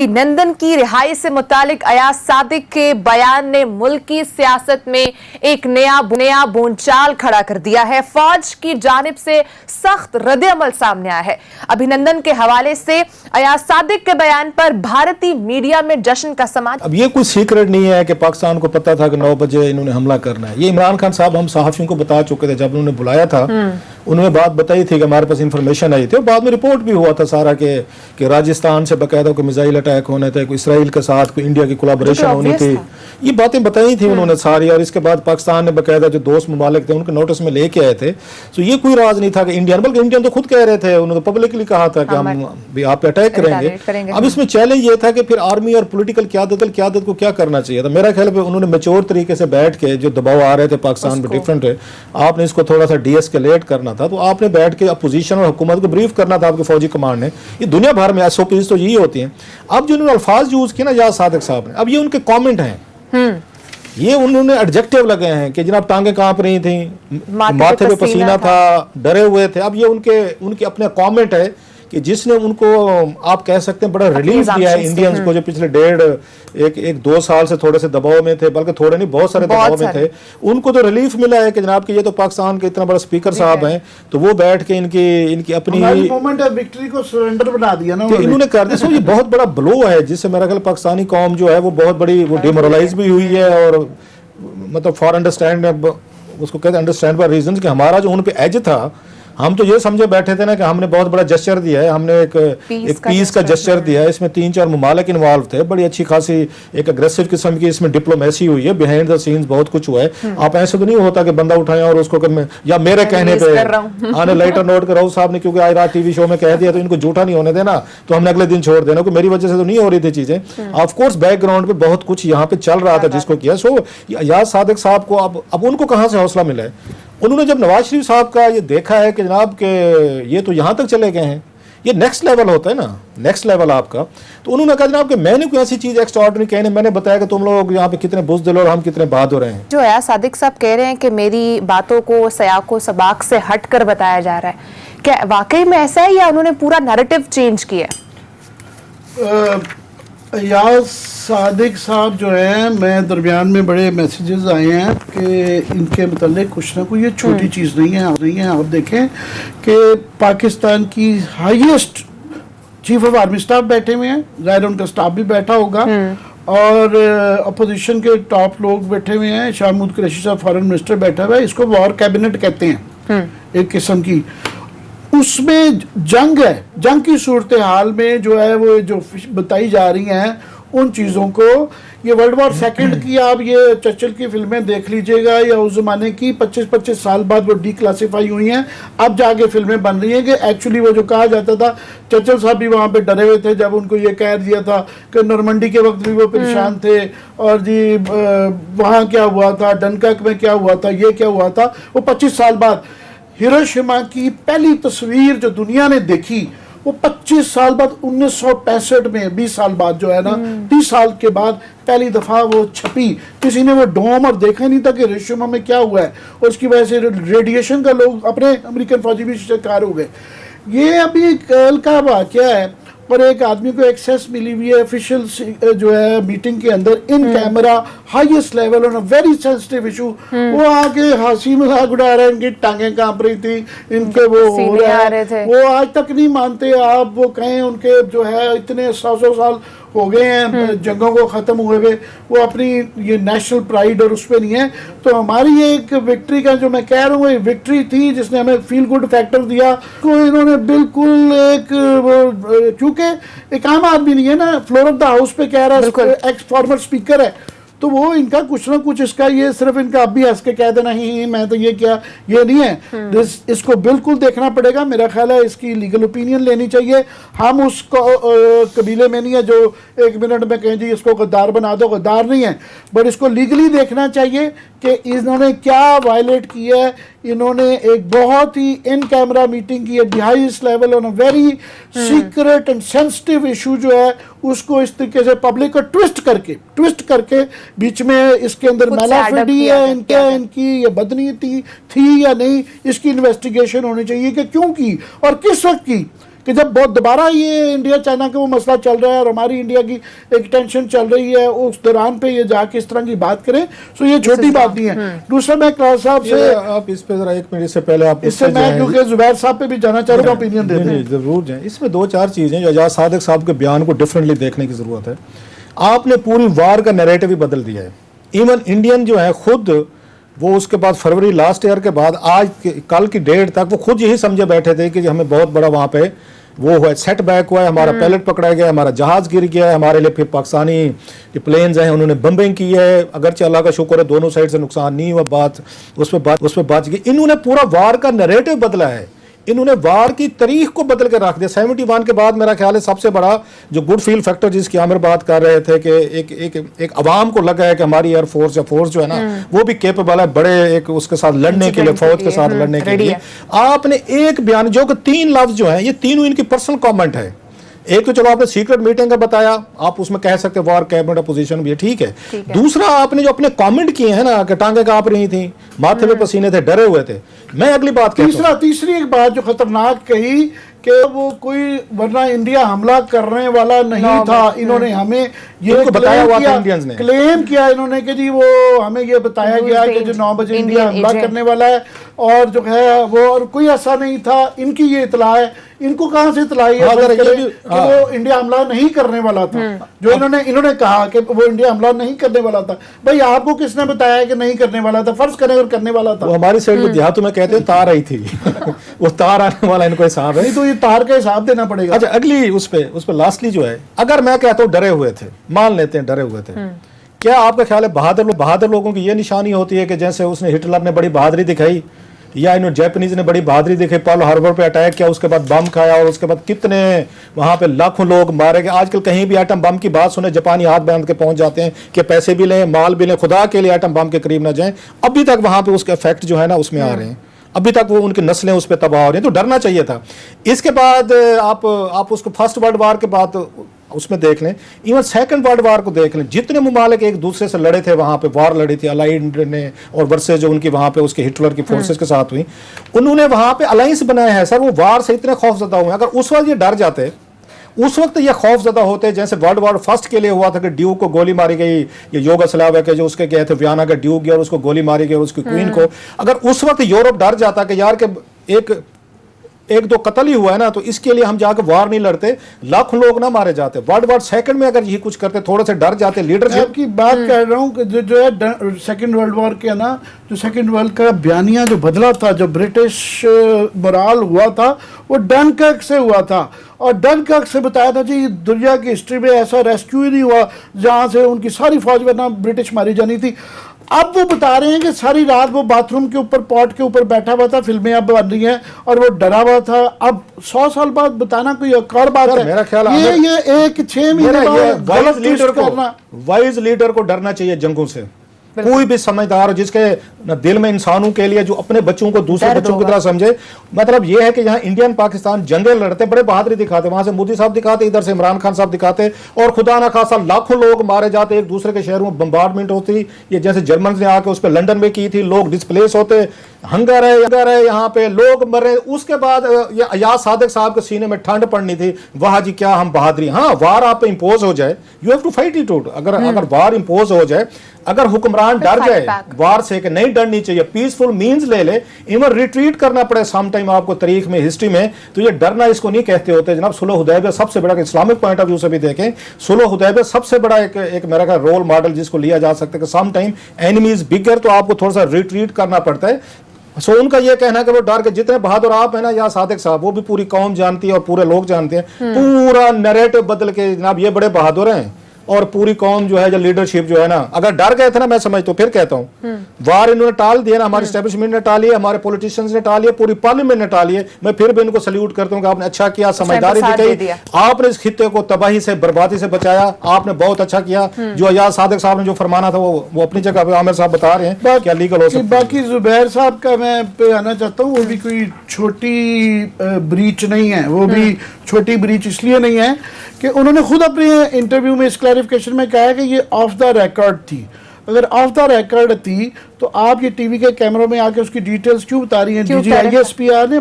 नंदन की रिहाई से मुतालिक अयाज सादिक के बयान ने मुल्की सियासत में एक नया बोलचाल खड़ा कर दिया है। फौज की जानिब से सख्त रद्द-ए-अमल सामने आया है। अभिनंदन के हवाले से अयाज सादिक के बयान पर भारतीय मीडिया में जश्न का समाज। अब ये कोई सीक्रेट नहीं है कि पाकिस्तान को पता था कि 9 बजे इन्होंने हमला करना है। ये इमरान खान साहब हम सहाफियों को बता चुके थे, जब उन्होंने बुलाया था उन्होंने बात बताई थी कि हमारे पास इंफॉर्मेशन आई थी और बाद में रिपोर्ट भी हुआ था सारा कि राजस्थान से बाकायदा कोई मिसाइल अटैक होने थे, कोई इसराइल के साथ कोई इंडिया की कोलैबोरेशन होनी थी। ये बातें बताई थी उन्होंने सारी, और इसके बाद पाकिस्तान ने बाकायदा जो दोस्त ममालिक थे उनके नोटिस में लेके आए थे। तो ये कोई राज नहीं था कि इंडियन, बल्कि इंडियन तो खुद कह रहे थे, उन्होंने तो पब्लिकली कहा था कि हम भी आप पे अटैक करेंगे। अब इसमें चैलेंज ये था कि फिर आर्मी और पॉलिटिकल क्यादत को क्या करना चाहिए था। मेरा ख्याल है उन्होंने मैच्योर तरीके से बैठ के, जो दबाव आ रहे थे पाकिस्तान में डिफरेंट है, आपने इसको थोड़ा सा डीएस्केलेट करना था। तो आपने बैठ के अपोजिशन और हुकूमत को ब्रीफ करना था, आपके फौजी कमांड ने। ये दुनिया भर में एसओपीज तो यही होती हैं। अब जो उन्होंने अल्फाज यूज किए ना अयाज सादिक साहब ने, अब ये उनके कमेंट हैं, ये उन्होंने एडजेक्टिव लगे हैं कि जनाब टांगे कांप रही थी, माथे पे पसीना था, डरे हुए थे। अब ये उनके अपने कमेंट है कि जिसने उनको आप कह सकते हैं बड़ा रिलीफ दिया है इंडियंस को, जो पिछले 1.5-2 साल से थोड़े से दबाव में थे, बल्कि थोड़े नहीं बहुत सारे दबाव में थे। उनको तो रिलीफ मिला है कि जनाब कि ये तो पाकिस्तान के इतना बड़ा स्पीकर साहब हैं, तो वो बैठ के इनकी अपनी मोमेंट ऑफ विक्ट्री को सरेंडर बना दिया ना इन्होंने कर दिया। ये बहुत बड़ा ब्लो है, जिससे मेरा ख्याल पाकिस्तानी कौम जो है वो बहुत बड़ी वो डिमोरलाइज भी हुई है। और मतलब फॉर अंडरस्टैंड उसको कहते हैं अंडरस्टैंड बाय रीजन, कि हमारा जो उन पे एज था, हम तो ये समझे बैठे थे ना कि हमने बहुत बड़ा जेस्चर दिया है, हमने एक पीस का जेस्चर दिया है। इसमें 3-4 ममालिक इन्वॉल्व थे, बड़ी अच्छी खासी एक अग्रेसिव किस्म की इसमें डिप्लोमेसी हुई है, बिहाइंड द सीन्स बहुत कुछ हुआ है। आप ऐसे तो नहीं होता कि बंदा उठाए और उसको या मेरे कहने पे आने लाइटर नोट कर साहब ने क्योंकि आज रात टीवी शो में कह दिया तो इनको झूठा नहीं होने देना, तो हमने अगले दिन छोड़ देना, मेरी वजह से तो नहीं हो रही थी चीजें। ऑफकोर्स बैकग्राउंड पे बहुत कुछ यहाँ पे चल रहा था जिसको किया। सो अयाज सादिक साहब को अब उनको कहाँ से हौसला मिला है? उन्होंने जब नवाज शरीफ साहब का ये देखा है कि जनाब के ये तो यहाँ तक चले गए हैं, ये नेक्स्ट लेवल होता है ना, नेक्स्ट लेवल आपका, तो उन्होंने कहा जनाब कि मैंने कोई ऐसी चीज एक्स्ट्राऑर्डिनरी कहने, मैंने बताया कि तुम लोग यहाँ पे कितने बुज़दिल और हम कितने बहादुर हैं। जो अयाज सादिक साहब कह रहे हैं कि मेरी बातों को सयाको सबाक से हटकर बताया जा रहा है, क्या वाकई में ऐसा है या उन्होंने पूरा नैरेटिव चेंज किया? अयाज सादिक साहब जो है, मैं दरमियान में बड़े मैसेजेस आए हैं कि इनके मतलब कुछ ना कोई ये छोटी चीज़ नहीं है। आप देखें कि पाकिस्तान की highest chief of army staff बैठे हुए हैं, ज़ाहिर उनका स्टाफ भी बैठा होगा, और अपोजिशन के टॉप लोग बैठे हुए हैं। शाह महमूद कुरैशी साहब फॉरेन मिनिस्टर बैठा हुआ है, इसको वॉर कैबिनेट कहते हैं एक किस्म की। उसमें जंग है, जंग की सूरत हाल में जो है वो जो बताई जा रही हैं उन चीज़ों को, ये वर्ल्ड वॉर सेकंड की आप ये चर्चिल की फिल्में देख लीजिएगा, या उस ज़माने की 25-25 साल बाद वो डीक्लासीफाई हुई हैं, अब जाके फिल्में बन रही हैं कि एक्चुअली वो जो कहा जाता था, चर्चिल साहब भी वहाँ पे डरे हुए थे जब उनको ये कह दिया था कि नॉर्मंडी के वक्त भी वो परेशान थे, और जी वहाँ क्या हुआ था, डनकर्क में क्या हुआ था, ये क्या हुआ था। वो 25 साल बाद हिरोशिमा की पहली तस्वीर जो दुनिया ने देखी, वो 25 साल बाद 1965 में, 20 साल बाद जो है ना, 30 साल के बाद पहली दफ़ा वो छपी। किसी ने वो डोम और देखा नहीं था कि हिरोशिमा में क्या हुआ है, और उसकी वजह से रेडिएशन का लोग अपने अमेरिकन फौजी भी शिकार हो गए। ये अभी कल का वाक़या है, और एक आदमी को एक्सेस मिली हुई है ऑफिशियल जो है मीटिंग के अंदर, in camera highest level on a very sensitive issue. वो आके हंसी मजाक उड़ा रहे हैं, इनकी टांगें कांप रही थी, इनके वो हो रहे थे, वो आज तक नहीं मानते। आप वो कहें उनके जो है इतने 100 साल हो गए हैं जंगों को ख़त्म हुए हुए, वो अपनी ये नेशनल प्राइड और उस पर नहीं है। तो हमारी एक विक्ट्री का जो मैं कह रहा हूँ, ये विक्ट्री थी जिसने हमें फील गुड फैक्टर दिया। तो इन्होंने बिल्कुल एक क्योंकि एक आम आदमी नहीं है ना, फ्लोर ऑफ द हाउस पे कह रहा है, एक्स फॉर्मर स्पीकर है, तो वो इनका कुछ ना कुछ इसका ये सिर्फ इनका अब भी हंस के कह देना ही मैं तो ये क्या, ये नहीं है। इसको बिल्कुल देखना पड़ेगा। मेरा ख्याल है इसकी लीगल ओपिनियन लेनी चाहिए। हम उस कबीले में नहीं है जो 1 मिनट में कहें जी इसको गद्दार बना दो, गद्दार नहीं है, बट इसको लीगली देखना चाहिए कि इन्होंने क्या वायलेट किया है। इन्होंने एक बहुत ही इन कैमरा मीटिंग की है, highest level on a very secret and sensitive issue जो है, उसको इस तरीके से पब्लिक को ट्विस्ट करके बीच में इसके अंदर मैलाफिडी है इनकी ये बदनीयती थी या नहीं, इसकी इन्वेस्टिगेशन होनी चाहिए कि क्यों की और किस वक्त की, कि जब बहुत दोबारा ये इंडिया चाइना का वो मसला चल रहा है और हमारी इंडिया की एक टेंशन चल रही है, उस दौरान पे ये जाके इस तरह की बात करें, तो ये छोटी बात नहीं है। दूसरा मैं इकरार साहब से, आप इस पे जरा 1 मिनट से पहले आप इससे मैं क्योंकि जुबैर साहब पे भी जाना चाह रहा हूँ, ओपिनियन दे दें। जरूर जाए। इसमें 2-4 चीजें जो एजाज सादिक साहब के बयान को डिफरेंटली देखने की जरूरत है। आपने पूरी वार का नैरेटिव ही बदल दिया है। इवन इंडियन जो है खुद, वो उसके बाद फरवरी लास्ट ईयर के बाद आज कल की डेट तक वो खुद यही समझे बैठे थे कि हमें बहुत बड़ा वहां पे वो हुआ, सेटबैक हुआ है, हमारा पैलेट पकड़ा गया, हमारा जहाज गिर गया है, हमारे लिए फिर पाकिस्तानी प्लेन्स हैं उन्होंने बम्बिंग की है, अगरचे अल्लाह का शुक्र है दोनों साइड से नुकसान नहीं हुआ, बात उस पर बच गई। इन्होंने पूरा वार का नैरेटिव बदला है, इन्होंने वार की तारीख को बदल के रख दिया। 71 के बाद मेरा ख्याल है सबसे बड़ा जो गुड फील फैक्टर जिसकी आमिर बात कर रहे थे कि एक अवाम को लगा है कि हमारी एयरफोर्स या फोर्स जो है ना वो भी केपेबल है बड़े एक उसके साथ लड़ने के लिए, फौज के साथ लड़ने के लिए। आपने एक बयान जो कि 3 लफ्ज जो है ये तीनों इनकी पर्सनल कॉमेंट है। एक तो चलो आपने सीक्रेट मीटिंग का बताया, आप उसमें कह सकते वार कैबिनेट अपोजिशन भी है, ठीक है। दूसरा आपने जो अपने कमेंट किए हैं ना कि टांगे कांप रही थी, माथे पे पसीने थे, डरे हुए थे। मैं अगली बात कहता हूं, तीसरी एक बात जो खतरनाक कही कि वो कोई वरना इंडिया हमला करने वाला नहीं था, इन्होंने हमें ये बताया हुआ था, इंडियंस ने क्लेम किया इन्होंने कि जी वो हमें ये बताया गया कि जो 9 बजे इंडिया हमला करने वाला है और जो है वो, और कोई ऐसा नहीं था। इनकी ये इतला है, इनको कहां से इतला है कि वो इंडिया हमला नहीं करने वाला था, जो इन्होंने कहा कि वो इंडिया हमला नहीं करने वाला था। भाई आपको किसने बताया कि नहीं करने वाला था? फर्ज करें और करने वाला था, हमारी साइड में देहातों में कहते हैं तार आई थी वो तार आने वाला इनको हिसाब है, नहीं तो ये तार का हिसाब देना पड़ेगा। अच्छा अगली उस पे लास्टली जो है, अगर मैं कहता हूँ डरे हुए थे, मान लेते हैं डरे हुए थे, क्या आपका ख्याल है बहादुर लोगों की ये निशानी होती है कि जैसे उसने हिटलर ने बड़ी बहादुरी दिखाई या इन्होंने जैपनीज ने बड़ी बहादुरी दिखाई, पर्ल हार्बर पे अटैक किया, उसके बाद बम खाया और उसके बाद कितने वहां पे लाखों लोग मारे गए। आजकल कहीं भी एटम बम की बात सुने जापानी हाथ बांध के पहुंच जाते हैं कि पैसे भी लें, माल भी लें, खुदा के लिए एटम बम के करीब ना जाएं। अभी तक वहां पे उसके इफेक्ट जो है ना उसमें आ रहे हैं, अभी तक वो उनकी नस्लें उस पर तबाह हो रही हैं, तो डरना चाहिए था। इसके बाद आप उसको फर्स्ट वर्ल्ड वार के बाद उसमें देख लें, इवन सेकंड वर्ल्ड वार को देख लें, जितने मुमालिक एक दूसरे से लड़े थे, वहां पे वार लड़ी थी अलाइड ने और वर्सेस जो उनकी वहां पे उसके हिटलर की फोर्सेस के साथ हुई, उन्होंने वहां पे अलायंस बनाया है। सर वो वार से इतने खौफजदा हुए, अगर उस वक्त ये डर जाते, उस वक्त ये खौफजदा होते, जैसे वर्ल्ड वॉर फर्स्ट के लिए हुआ था कि ड्यूक को गोली मारी गई, ये योगोस्लाविया के जो उसके गए थे वियना का ड्यूक गया और उसको गोली मारी गई और उसकी क्वीन को, अगर उस वक्त यूरोप डर जाता कि यार के एक दो कत्ल ही हुआ है ना, तो इसके लिए हम जाकर वार नहीं लड़ते, लाखों लोग ना मारे जाते। वर्ल्ड वॉर सेकंड में अगर यही कुछ करते, थोड़े से डर जाते, लीडरशिप की बात कर रहा हूँ कि जो है सेकंड वर्ल्ड वॉर के ना, जो सेकंड वर्ल्ड का बयानिया जो बदला था, जो ब्रिटिश मोराल हुआ था, वो डनकर्क से हुआ था। और डनकर्क से बताया था जी दुनिया की हिस्ट्री में ऐसा रेस्क्यू ही नहीं हुआ जहां से उनकी सारी फौज वरना ब्रिटिश मारी जानी थी। अब वो बता रहे हैं कि सारी रात वो बाथरूम के ऊपर पॉट के ऊपर बैठा हुआ था, फिल्में अब बन रही हैं और वो डरा हुआ था। अब 100 साल बाद बताना कोई एक और बात है। मेरा ख्याल ये 1-6 महीने बाद वाइज लीडर को डरना चाहिए जंगों से। कोई भी समझदार जिसके दिल में इंसानों के लिए, जो अपने बच्चों को दूसरे बच्चों की तरह समझे। मतलब ये है कि यहाँ इंडियन पाकिस्तान जंगे लड़ते, बड़े बहादुरी दिखाते, वहां से मोदी साहब दिखाते, इधर से इमरान खान साहब दिखाते, और खुदा ना खासा लाखों लोग मारे जाते, एक दूसरे के शहरों में बम्बार्डमेंट होती। ये जैसे जर्मन ने आके उस पर लंदन में की थी, लोग डिस्प्लेस होते, हंगर है यहाँ पे, लोग मरे। उसके बाद अयाज सादिक साहब के सीने में ठंड पड़नी थी, वाह जी क्या हम बहादुरी। हाँ, वार आप पे इंपोज हो जाए, you have to fight it out. अगर वार इंपोज हो जाए, अगर हुक्मरान डर जाए वार से कि नहीं डरनी चाहिए, पीसफुल मींस ले ले, इवन रिट्रीट करना पड़े सम टाइम आपको तारीख में, हिस्ट्री में, तो ये डरना इसको नहीं कहते होते। जनाब सुलह हुदैबिया सबसे बड़ा, इस्लामिक पॉइंट ऑफ व्यू से भी देखें, सुलह हुदैबिया सबसे बड़ा एक मेरा रोल मॉडल जिसको लिया जा सकता है कि some time enemy is bigger, तो आपको थोड़ा सा रिट्रीट करना पड़ता है। सो उनका ये कहना कि वो डर के, जितने बहादुर आप है ना या सादिक साहब, वो भी पूरी कौम जानती है और पूरे लोग जानते हैं, पूरा नैरेटिव बदल के जनाब ये बड़े बहादुर हैं और पूरी कौम जो है, जो लीडरशिप जो है ना, अगर डर गए थे ना, मैं समझता हूँ, फिर कहता हूँ वार इन्होंने टाल दिया ना, हमारे एस्टेब्लिशमेंट ने टाली है, हमारे पॉलिटिशियंस ने टाली है, पूरी पार्लियामेंट ने टाली है। मैं फिर भी इनको सैल्यूट करता हूँ कि आपने अच्छा किया, समझदारी दिखाई, आपने इस खित्ते को तबाही से, बर्बादी से बचाया, आपने बहुत अच्छा किया। जो अयाज सादिक साहब ने जो फरमाना था वो अपनी जगह पे आमिर साहब बता रहे हैं क्या लीगल हो सकता है। बाकी जुबैर साहब का मैं पे आना चाहता हूँ, वो भी कोई छोटी ब्रीच नहीं है, वो भी छोटी ब्रीच इसलिए नहीं है कि उन्होंने खुद अपने इंटरव्यू में इस क्लैरिफिकेशन में कहा है कि ये ऑफ द रिकॉर्ड थी। अगर ऑफ द रिकॉर्ड थी तो आप ये टीवी के कैमरों में आके उसकी डिटेल्स क्यों बता रही हैं? क्यों डीजी बता रहे हैं? ISPR ने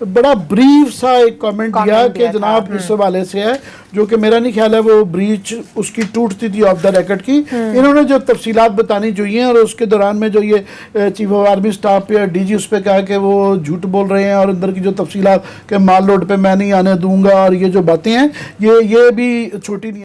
बड़ा ब्रीफ सा एक कमेंट दिया कि दिया था। जनाब इस हवाले से है, जो कि मेरा नहीं ख्याल है वो ब्रीच उसकी टूटती थी ऑफ द रिकॉर्ड की। इन्होंने जो तफसीलात बतानी चाहिए और उसके दौरान में जो ये चीफ ऑफ आर्मी स्टाफ या डीजी उस पर कहा कि वो झूठ बोल रहे हैं और अंदर की जो तफसीलात के माल रोड पे मैं नहीं आने दूंगा और ये जो बातें हैं ये भी छोटी नहीं